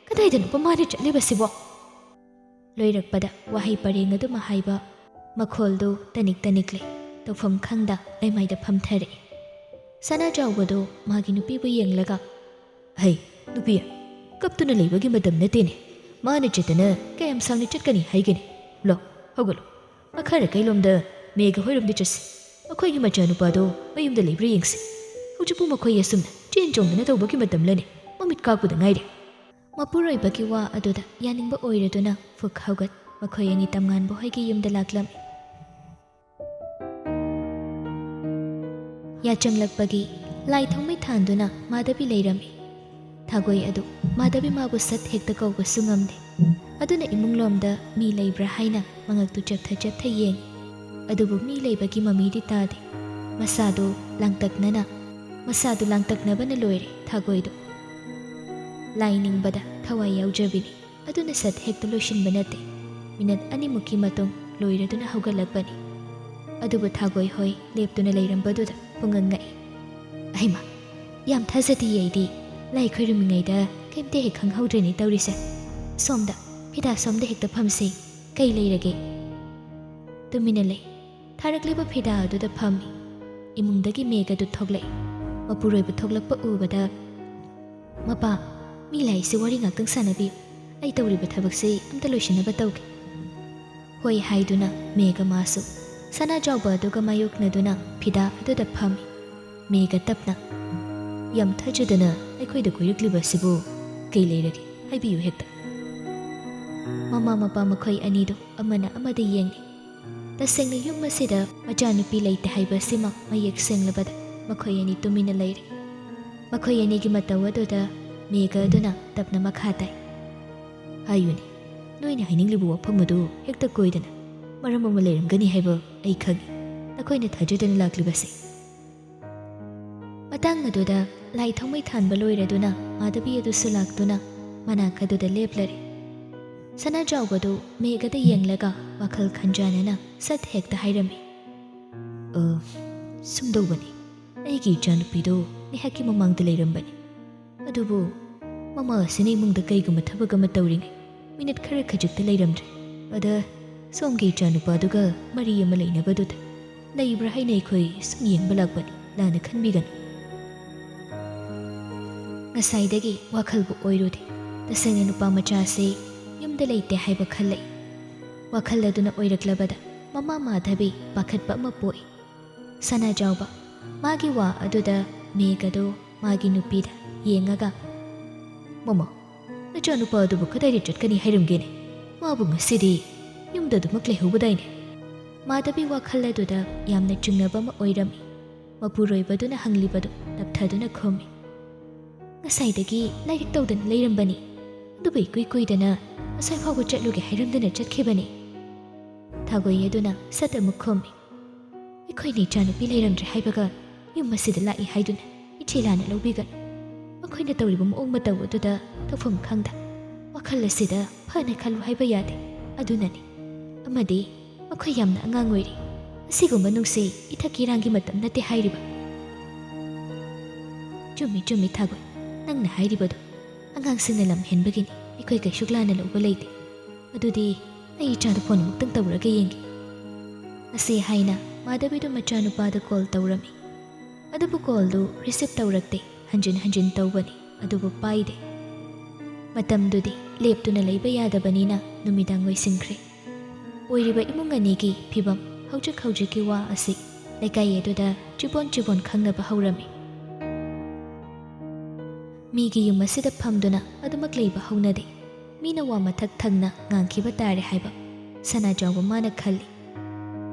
ꯀꯗꯥꯏꯗꯅꯣ ꯃꯥꯅ ꯆꯠꯂꯤꯕꯁꯤꯕꯣ ꯂꯣꯏꯔꯛꯄꯗ ꯋꯥꯍꯩ ꯄꯔꯦꯡ ꯑꯗꯨꯃ ꯍꯥꯏꯕ ꯃꯈꯣꯜꯗꯨ ꯇꯅꯤꯛ ꯇꯅꯤꯛꯂꯦ ꯇꯧꯐꯝ ꯈꯪꯗ ꯂꯩꯃꯥꯏꯗ ꯐꯝꯊꯔꯛꯏ ꯁꯅꯥꯖꯥꯎꯕꯗꯣ ꯃꯥꯒꯤ ꯅꯨꯄꯤꯕꯨ ꯌꯦꯡꯂꯒ ꯍꯩ ꯅꯨꯄꯤ ꯀꯞꯇꯨꯅ ꯂꯩꯕꯒꯤ ꯃꯇꯝ ꯅꯠꯇꯦꯅꯦ ꯃꯥꯅ ꯆꯠꯇꯅ ꯀꯌꯥꯝ ꯁꯥꯡꯅ ꯆꯠꯀꯅꯤ ꯍꯥꯏꯒꯅꯤ ꯂꯣ ꯍꯧꯒꯠꯂꯣ ꯃꯈꯥꯗ ꯀꯩꯂꯣꯝꯗ ꯃꯦꯘ ꯍꯣꯏꯔꯣꯝꯗ ꯆꯠꯁꯤ ꯑꯩꯈꯣꯏꯒꯤ ꯃꯆꯥꯅꯨꯄꯥꯗꯣ ꯃꯌꯨꯝꯗ ꯂꯩꯕ꯭ꯔꯥ ꯌꯦꯡꯁꯤ ꯍꯧꯖꯤꯛꯄꯨ ꯃꯈꯣꯏ ꯑꯁꯨꯝꯅ ꯆꯦꯟ ꯆꯣꯡꯗꯅ ꯇꯧꯕꯒꯤ ꯃꯇꯝꯂꯅꯦ ꯃꯃꯤꯠ ꯀꯥꯛꯄꯗ ꯉꯥꯏꯔꯦ ꯃꯄꯨꯔꯣꯏꯕꯒꯤ ꯋꯥ ꯑꯗꯨꯗ ꯌꯥꯅꯤꯡꯕ ꯑꯣꯏꯔꯗꯨꯅ ꯐꯨꯛ ꯍꯧꯒꯠ ꯃꯈꯣꯏ ꯑꯅꯤ ꯇꯝꯉꯥꯟꯕ ꯍꯣꯏꯒꯤ ꯌꯨꯝꯗ ꯂꯥꯛꯂꯝꯃꯤ ꯌꯥꯆꯪꯂꯛꯄꯒꯤ ꯂꯥꯏ ꯊꯥꯎꯃꯩ ꯊꯥꯟꯗꯨꯅ ꯃꯥꯙꯕꯤ ꯂꯩꯔꯝꯃꯤ ꯊꯥꯒꯣꯏ ꯑꯗꯨ ꯃꯥꯙꯕꯤ ꯃꯥꯕꯨ ꯁꯠ ꯍꯦꯛꯇ ꯀꯧꯕꯁꯨ ꯉꯝꯗꯦ ꯑꯗꯨꯅ ꯏꯃꯨꯡꯂꯣꯝꯗ ꯃꯤ ꯂꯩꯕ꯭ꯔꯥ ꯍꯥꯏꯅ ꯃꯉꯛꯇꯨ ꯆꯞꯊ ꯆꯞꯊ ꯌꯦꯡꯉꯤ ꯑꯗꯨꯕꯨ ꯃꯤ ꯂꯩꯕꯒꯤ ꯃꯃꯤꯗꯤ ꯇꯥꯗꯦ ꯃꯁꯥꯗꯨ ꯂꯥꯡꯇꯛꯅꯕꯅ ꯂꯣꯏꯔꯦ ꯊꯥꯒꯣꯏꯗꯨ ꯂꯥꯏ ꯅꯤꯡꯕꯗ ꯊꯋꯥꯏ ꯌꯥꯎꯖꯕꯤꯅꯤ ꯑꯗꯨꯅ ꯁꯠ ꯍꯦꯛꯇ ꯂꯣꯏꯁꯤꯟꯕ ꯅꯠꯇꯦ ꯃꯤꯅꯠ ꯑꯅꯤꯃꯨꯛꯀꯤ ꯃꯇꯨꯡ ꯂꯣꯏꯔꯗꯨꯅ ꯍꯧꯒꯠꯂꯛꯄꯅꯤ ꯑꯗꯨꯕꯨ ꯊꯥꯒꯣꯏ ꯍꯣꯏ ꯂꯦꯞꯇꯨꯅ ꯂꯩꯔꯝꯕꯗꯨꯗ ꯄꯨꯡꯉꯛ ꯉꯛꯏ ꯑꯩꯃ ꯌꯥꯝ ꯊꯥꯖꯗꯤꯌꯦ ꯑꯩꯗꯤ ꯂꯥꯏ ꯈꯣꯏꯔꯝꯃꯤꯉꯩꯗ ꯀꯩꯝꯇ ꯍꯦꯛ ꯈꯪꯍꯧꯗ꯭ꯔꯦꯅꯦ ꯇꯧꯔꯤꯁꯦ ꯁꯣꯝꯗ ꯐꯤꯗꯥ ꯁꯣꯝꯗ ꯍꯦꯛꯇ ꯐꯝꯁꯤ ꯀꯩ ꯂꯩꯔꯒꯦ ꯇꯨꯃꯤꯟꯅ ꯂꯩ ꯊꯥꯔꯛꯂꯤꯕ ꯐꯤꯗꯥ ꯑꯗꯨꯗ ꯐꯝꯃꯤ ꯏꯃꯨꯡꯗꯒꯤ ꯃꯦꯘꯗꯨ ꯊꯣꯛꯂꯛꯏ ꯃꯄꯨꯔꯣꯏꯕ ꯊꯣꯛꯂꯛꯄ ꯎꯕꯗ ꯃꯄꯥ ꯃꯤ ꯂꯥꯛꯏꯁꯤ ꯋꯥꯔꯤ ꯉꯥꯛꯇꯪ ꯁꯥꯟꯅꯕꯤꯌꯨ ꯑꯩ ꯇꯧꯔꯤꯕ ꯊꯕꯛꯁꯤ ꯑꯝꯇ ꯂꯣꯏꯁꯤꯟꯅꯕ ꯇꯧꯒꯦ ꯍꯣꯏ ꯍꯥꯏꯗꯨꯅ ꯃꯦꯘ ꯃꯥꯁꯨ ꯁꯅꯥꯖꯥꯎꯕ ꯑꯗꯨꯒ ꯃꯥꯌꯣꯛꯅꯗꯨꯅ ꯐꯤꯗꯥ ꯑꯗꯨꯗ ꯐꯝꯃꯤ ꯃꯦꯘ ꯇꯞꯅ ꯌꯥꯝ ꯊꯥꯖꯗꯅ ꯑꯩꯈꯣꯏꯗ ꯀꯣꯏꯔꯛꯂꯤꯕꯁꯤꯕꯨ ꯀꯩ ꯂꯩꯔꯒꯦ ꯍꯥꯏꯕꯤꯌꯨ ꯍꯦꯛꯇ ꯃꯃꯥ ꯃꯄꯥ ꯃꯈꯣꯏ ꯑꯅꯤꯗꯨ ꯑꯃꯅ ꯑꯃꯗ ꯌꯦꯡꯉꯤ ꯇꯁꯦꯡꯅ ꯌꯨꯝ ꯑꯁꯤꯗ ꯃꯆꯥꯅꯨꯄꯤ ꯂꯩꯇꯦ ꯍꯥꯏꯕꯁꯤꯃ ꯃꯌꯦꯛ ꯁꯦꯡꯂꯕꯗ ꯃꯈꯣꯏ ꯑꯅꯤ ꯇꯨꯃꯤꯟꯅ ꯂꯩꯔꯦ ꯃꯈꯣꯏ ꯑꯅꯤꯒꯤ ꯃꯇꯧ ꯑꯗꯨꯗ ꯃꯦꯘ ꯑꯗꯨꯅ ꯇꯞꯅ ꯃꯈꯥ ꯇꯥꯏ ꯍꯥꯏꯌꯨꯅꯦ ꯅꯣꯏꯅ ꯍꯥꯏꯅꯤꯡꯂꯤꯕ ꯋꯥꯐꯝ ꯑꯗꯨ ꯍꯦꯛꯇ ꯀꯣꯏꯗꯅ ꯃꯔꯝ ꯑꯃ ꯂꯩꯔꯝꯒꯅꯤ ꯍꯥꯏꯕ ꯑꯩ ꯈꯪꯉꯤ ꯅꯈꯣꯏꯅ ꯊꯥꯖꯗꯅ ꯂꯥꯛꯂꯤꯕꯁꯦ ꯃꯇꯥꯡ ꯑꯗꯨꯗ ꯂꯥꯏ ꯊꯥꯎꯃꯩ ꯊꯥꯟꯕ ꯂꯣꯏꯔꯗꯨꯅ ꯃꯥꯙꯕꯤ ꯑꯗꯨꯁꯨ ꯂꯥꯛꯇꯨꯅ ꯃꯅꯥꯛ ꯑꯗꯨꯗ ꯂꯦꯞꯂꯔꯦ ꯁꯅꯥꯖꯥꯎꯕꯗꯨ ꯃꯦꯘꯗ ꯌꯦꯡꯂꯒ ꯋꯥꯈꯜ ꯈꯟꯖꯥꯟꯅꯅ ꯁꯠ ꯍꯦꯛꯇ ꯍꯥꯏꯔꯝꯃꯤ ꯁꯨꯝꯗꯧꯕꯅꯤ ꯑꯩꯒꯤ ꯏꯆꯥꯅꯨꯄꯤꯗꯣ ꯉꯥꯏꯍꯥꯛꯀꯤ ꯃꯃꯥꯡꯗ ꯂꯩꯔꯝꯕꯅꯤ ꯑꯗꯨꯕꯨ ꯃꯃꯥ ꯑꯁꯤꯅ ꯏꯃꯨꯡꯗ ꯀꯩꯒꯨꯝꯕ ꯊꯕꯛ ꯑꯃ ꯇꯧꯔꯤꯉꯩ ꯃꯤꯅꯤꯠ ꯈꯔ ꯈꯖꯤꯛꯇ ꯂꯩꯔꯝꯗ꯭ꯔꯦ ꯑꯗ ꯁꯣꯝꯒꯤ ꯏꯆꯥꯅꯨꯄꯥꯗꯨꯒ ꯃꯔꯤ ꯑꯃ ꯂꯩꯅꯕꯗꯨꯗ ꯂꯩꯕ꯭ꯔꯥ ꯍꯥꯏꯅ ꯑꯩꯈꯣꯏ ꯁꯨꯝ ꯌꯦꯡꯕ ꯂꯥꯛꯄꯅꯤ ꯂꯥꯟꯅ ꯈꯟꯕꯤꯒꯅꯨ ꯉꯁꯥꯏꯗꯒꯤ ꯋꯥꯈꯜꯕꯨ ꯑꯣꯏꯔꯨꯗꯦ ꯇꯁꯦꯡꯅ ꯅꯨꯄꯥ ꯃꯆꯥꯁꯦ ꯌꯨꯝꯗ ꯂꯩꯇꯦ ꯍꯥꯏꯕ ꯈꯜꯂꯛꯏ ꯋꯥꯈꯜ ꯑꯗꯨꯅ ꯑꯣꯏꯔꯛꯂꯕꯗ ꯃꯃꯥ ꯃꯥꯙꯕꯤ ꯄꯥꯈꯠꯄ ꯑꯃ ꯄꯣꯛꯏ ꯁꯅꯥꯖꯥꯎꯕ ꯃꯥꯒꯤ ꯋꯥ ꯑꯗꯨꯗ ꯃꯦꯘꯗꯨ ꯃꯥꯒꯤ ꯅꯨꯄꯤꯗ ꯌꯦꯡꯉꯒ ꯃꯃꯥ ꯅꯆꯥꯅꯨꯄꯥ ꯑꯗꯨꯕꯨ ꯀꯗꯥꯏꯗ ꯆꯠꯀꯅꯤ ꯍꯥꯏꯔꯝꯒꯦꯅꯦ ꯃꯥꯕꯨ ꯉꯁꯤꯗꯤ ꯌꯨꯝꯗ ꯑꯗꯨꯃꯛ ꯂꯩꯍꯧꯕꯗꯥꯏꯅꯦ ꯃꯥꯙꯕꯤ ꯋꯥꯈꯜ ꯑꯗꯨꯗ ꯌꯥꯝꯅ ꯆꯤꯡꯅꯕ ꯑꯃ ꯑꯣꯏꯔꯝꯃꯤ ꯃꯄꯨꯔꯣꯏꯕꯗꯨꯅ ꯍꯪꯂꯤꯕꯗꯨ ꯇꯞꯊꯗꯨꯅ ꯈꯨꯝꯃꯤ ꯉꯁꯥꯏꯗꯒꯤ ꯂꯥꯏꯔꯤꯛ ꯇꯧꯗꯅ ꯂꯩꯔꯝꯕꯅꯤ ꯑꯗꯨꯕꯨ ꯏꯀꯨꯏ ꯀꯨꯏꯗꯅ ꯉꯁꯥꯏ ꯐꯥꯎꯕ ꯆꯠꯂꯨꯒꯦ ꯍꯥꯏꯔꯝꯗꯅ ꯆꯠꯈꯤꯕꯅꯤ ꯊꯥꯒꯣꯏ ꯑꯗꯨꯅ ꯁꯠ ꯑꯃꯨꯛ ꯈꯨꯝꯃꯤ ꯑꯩꯈꯣꯏꯅ ꯏꯆꯥꯅꯨꯄꯤ ꯂꯩꯔꯝꯗ꯭ꯔꯦ ꯍꯥꯏꯕꯒ ꯌꯨꯝ ꯑꯁꯤꯗ ꯂꯥꯛꯏ ꯍꯥꯏꯗꯨꯅ ꯏꯆꯦ ꯂꯥꯟꯅ ꯂꯧꯕꯤꯒꯅꯨ ꯃꯈꯣꯏꯅ ꯇꯧꯔꯤꯕ ꯃꯑꯣꯡ ꯃꯇꯧ ꯑꯗꯨꯗ ꯇꯧꯐꯝ ꯈꯪꯗ ꯋꯥꯈꯜ ꯑꯁꯤꯗ ꯐꯅ ꯈꯜꯂꯨ ꯍꯥꯏꯕ ꯌꯥꯗꯦ ꯑꯗꯨꯅꯅꯤ ꯑꯃꯗꯤ ꯃꯈꯣꯏ ꯌꯥꯝꯅ ꯑꯉꯥꯡ ꯑꯣꯏꯔꯤ ꯑꯁꯤꯒꯨꯝꯕ ꯅꯨꯡꯁꯤ ꯏꯊꯛ ꯏꯔꯥꯡꯒꯤ ꯃꯇꯝ ꯅꯠꯇꯦ ꯍꯥꯏꯔꯤꯕ ꯆꯨꯝꯃꯤ ꯆꯨꯝꯃꯤ ꯊꯥꯒꯣꯏ ꯅꯪꯅ ꯍꯥꯏꯔꯤꯕꯗꯣ ꯑꯉꯥꯡꯁꯤꯡꯅ ꯂꯝ ꯍꯦꯟꯕꯒꯤꯅꯤ ꯑꯩꯈꯣꯏ ꯀꯩꯁꯨ ꯂꯥꯟꯅ ꯂꯧꯕ ꯂꯩꯇꯦ ꯑꯗꯨꯗꯤ ꯑꯩ ꯏꯆꯥꯗ ꯐꯣꯟ ꯑꯃꯨꯛꯇꯪ ꯇꯧꯔꯒ ꯌꯦꯡꯒꯦ ꯑꯁꯤ ꯍꯥꯏꯅ ꯃꯥꯙꯕꯤꯗꯨ ꯃꯆꯥꯅꯨꯄꯥꯗ ꯀꯣꯜ ꯇꯧꯔꯝꯃꯤ ꯑꯗꯨꯕꯨ ꯀꯣꯜꯗꯨ ꯔꯤꯁꯤꯞ ꯇꯧꯔꯛꯇꯦ ꯍꯟꯖꯤꯟ ꯍꯟꯖꯤꯟ ꯇꯧꯕꯅꯤ ꯑꯗꯨꯕꯨ ꯄꯥꯏꯗꯦ ꯃꯇꯝꯗꯨꯗꯤ ꯂꯦꯞꯇꯨꯅ ꯂꯩꯕ ꯌꯥꯗꯕꯅꯤꯅ ꯅꯨꯃꯤꯗꯥꯡ ꯑꯣꯏꯁꯤꯟꯈ꯭ꯔꯦ ꯑꯣꯏꯔꯤꯕ ꯏꯃꯨꯡ ꯑꯅꯤꯒꯤ ꯐꯤꯕꯝ ꯍꯧꯖꯤꯛꯀꯤ ꯋꯥ ꯑꯁꯤ ꯂꯩꯀꯥꯏ ꯑꯗꯨꯗ ꯆꯤꯕꯣꯟ ꯈꯪꯅꯕ ꯍꯧꯔꯝꯃꯤ ꯃꯤꯒꯤ ꯌꯨꯝ ꯑꯁꯤꯗ ꯐꯝꯗꯨꯅ ꯑꯗꯨꯃꯛ ꯂꯩꯕ ꯍꯧꯅꯗꯦ ꯃꯤꯅ ꯋꯥ ꯃꯊꯛ ꯊꯪꯅ ꯉꯥꯡꯈꯤꯕ ꯇꯥꯔꯦ ꯍꯥꯏꯕ ꯁꯅꯥꯖꯥꯎꯕ ꯃꯥꯅ ꯈꯜꯂꯤ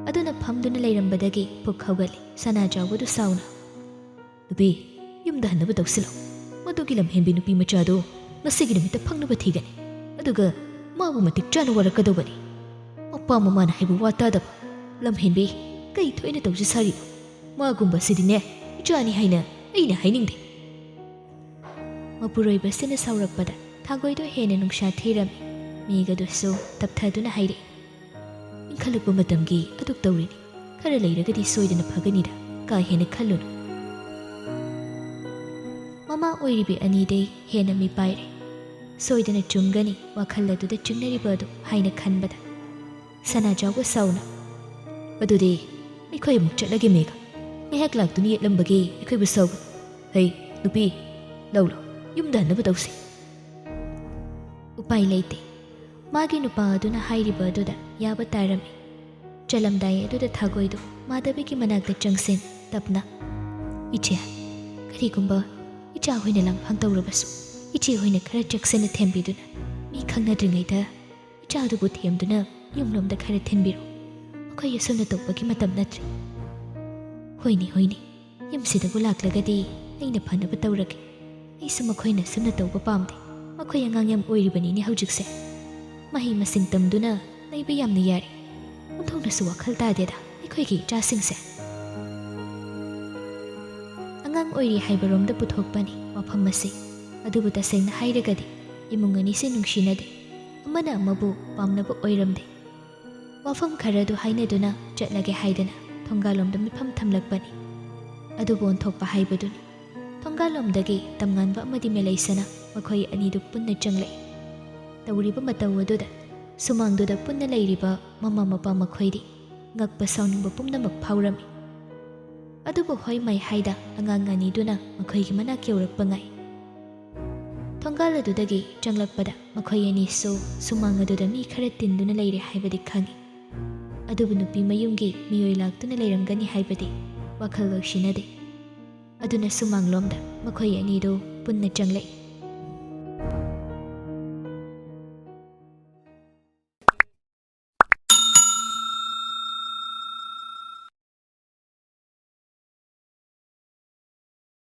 ꯑꯗꯨꯅ ꯐꯝꯗꯨꯅ ꯂꯩꯔꯝꯕꯗꯒꯤ ꯄꯨꯛ ꯍꯧꯒꯠꯂꯤ ꯁꯅꯥꯖꯥꯎꯕꯗꯨ ꯁꯥꯎꯅ ꯅꯨꯄꯤ ꯌꯨꯝꯗ ꯍꯟꯅꯕ ꯇꯧꯁꯤꯜꯂꯣ ꯃꯗꯨꯒꯤ ꯂꯝꯍꯦꯟꯕꯤ ꯅꯨꯄꯤ ꯃꯆꯥꯗꯣ ꯉꯁꯤꯒꯤ ꯅꯨꯃꯤꯠꯇ ꯐꯪꯅꯕ ꯊꯤꯒꯅꯤ ꯑꯗꯨꯒ ꯃꯥꯕꯨ ꯃꯇꯤꯛ ꯆꯥꯅ ꯋꯥꯔꯛꯀꯗꯧꯕꯅꯤ ꯃꯄꯥ ꯃꯃꯥꯅ ꯍꯥꯏꯕ ꯋꯥ ꯇꯥꯗꯕ ꯂꯝꯍꯦꯟꯕꯤ ꯀꯩ ꯊꯣꯏꯅ ꯇꯧꯖ ꯁꯥꯔꯤꯅꯣ ꯃꯥꯒꯨꯝꯕꯁꯤꯗꯤꯅꯦ ꯏꯆꯥꯅꯤ ꯍꯥꯏꯅ ꯑꯩꯅ ꯍꯥꯏꯅꯤꯡꯗꯦ ꯃꯄꯨꯔꯣꯏꯕꯁꯤꯅ ꯁꯥꯎꯔꯛꯄꯗ ꯊꯥꯒꯣꯏꯗꯣ ꯍꯦꯟꯅ ꯅꯨꯡꯁꯥ ꯊꯤꯔꯝꯃꯤ ꯃꯦꯘꯗꯨꯁꯨ ꯇꯞꯊꯗꯨꯅ ꯍꯥꯏꯔꯛꯏ ꯏꯟꯈꯠꯂꯛꯄ ꯃꯇꯝꯒꯤ ꯑꯗꯨꯛ ꯇꯧꯔꯤꯅꯤ ꯈꯔ ꯂꯩꯔꯒꯗꯤ ꯁꯣꯏꯗꯅ ꯐꯒꯅꯤꯗ ꯀꯥ ꯍꯦꯟꯅ ꯈꯜꯂꯨꯅꯨ ꯃꯃꯥ ꯑꯣꯏꯔꯤꯕꯤ ꯑꯅꯤꯗꯩ ꯍꯦꯟꯅ ꯃꯤꯄꯥꯏꯔꯦ ꯁꯣꯏꯗꯅ ꯆꯨꯝꯒꯅꯤ ꯋꯥꯈꯜ ꯑꯗꯨꯗ ꯆꯤꯡꯅꯔꯤꯕ ꯑꯗꯨ ꯍꯥꯏꯅ ꯈꯟꯕꯗ ꯁꯅꯥꯖꯥꯎꯕ ꯁꯥꯎꯅ ꯑꯗꯨꯗꯤ ꯑꯩꯈꯣꯏ ꯑꯃꯨꯛ ꯆꯠꯂꯒꯦ ꯃꯦꯘ ꯉꯥꯏꯍꯥꯛ ꯂꯥꯛꯇꯨꯅ ꯌꯦꯠꯂꯝꯕꯒꯤ ꯑꯩꯈꯣꯏꯕꯨ ꯁꯧꯒꯅꯨ ꯍꯩ ꯅꯨꯄꯤ ꯂꯧ ꯌꯨꯝꯗ ꯍꯟꯅꯕ ꯇꯧꯁꯤ ꯎꯄꯥꯏ ꯂꯩꯇꯦ ꯃꯥꯒꯤ ꯅꯨꯄꯥ ꯑꯗꯨꯅ ꯍꯥꯏꯔꯤꯕ ꯑꯗꯨꯗ ꯌꯥꯕ ꯇꯥꯔꯝꯃꯤ ꯆꯠꯂꯝꯗꯥꯏ ꯑꯗꯨꯗ ꯊꯥꯒꯣꯏꯗꯨ ꯃꯥꯙꯕꯤꯒꯤ ꯃꯅꯥꯛꯇ ꯆꯪꯁꯤꯟ ꯇꯞꯅ ꯏꯆꯦ ꯀꯔꯤꯒꯨꯝꯕ ꯏꯆꯥ ꯍꯣꯏꯅ ꯂꯥꯡꯐꯥꯡ ꯇꯧꯔꯕꯁꯨ ꯏꯆꯦ ꯍꯣꯏꯅ ꯈꯔ ꯆꯦꯛꯁꯤꯟꯅ ꯊꯦꯝꯕꯤꯗꯨꯅ ꯃꯤ ꯈꯪꯅꯗ꯭ꯔꯤꯉꯩꯗ ꯏꯆꯥꯗꯨꯕꯨ ꯊꯦꯝꯗꯨꯅ ꯌꯨꯝꯂꯣꯝꯗ ꯈꯔ ꯊꯤꯟꯕꯤꯔꯣ ꯑꯩꯈꯣꯏ ꯑꯁꯨꯝꯅ ꯇꯧꯕꯒꯤ ꯃꯇꯝ ꯅꯠꯇ꯭ꯔꯤ ꯍꯣꯏꯅꯦ ꯌꯨꯝꯁꯤꯗꯕꯨ ꯂꯥꯛꯂꯒꯗꯤ ꯑꯩꯅ ꯐꯅꯕ ꯇꯧꯔꯒꯦ ꯑꯩꯁꯨ ꯃꯈꯣꯏꯅ ꯑꯁꯨꯝꯅ ꯇꯧꯕ ꯄꯥꯝꯗꯦ ꯃꯈꯣꯏ ꯑꯉꯥꯡ ꯌꯥꯝ ꯑꯣꯏꯔꯤꯕꯅꯤꯅꯦ ꯍꯧꯖꯤꯛꯁꯦ ꯃꯍꯩ ꯃꯁꯤꯡ ꯇꯝꯗꯨꯅ ꯂꯩꯕ ꯌꯥꯝꯅ ꯌꯥꯔꯤ ꯑꯣꯟꯊꯣꯛꯅꯁꯨ ꯋꯥꯈꯜ ꯇꯥꯗꯦꯗ ꯑꯩꯈꯣꯏꯒꯤ ꯏꯆꯥꯁꯤꯡꯁꯦ ꯑꯉꯥꯡ ꯑꯣꯏꯔꯤ ꯍꯥꯏꯕꯔꯣꯝꯗ puthokpani wafam asi adubu tasengna hairagadi imung anise nungsinade amana amabu pamnaba oiramde wafam kharadu hainaduna chatlage haidana thongalomda mifam thamlakpani adubu onthokpa haibaduni thongalomdagi tamnganba amadi melaisana makhoi anidu punna changlai tawriba mataw aduda sumangduda punna leiriba mama mapa makhoidi ngakpa sauningba pumnamak phaurami adubu hoi mai haida angang aniduna makhoi manak yaurakpa ngai thongal adudagi changlakpada makhoi ani sumang aduda mi khara tinduna leire haibadi khangi adubu nupi mayumgi miyoi laktuna leiramgani haibadi wakhal waksinade aduna sumang lomda makhoi anido punna changlai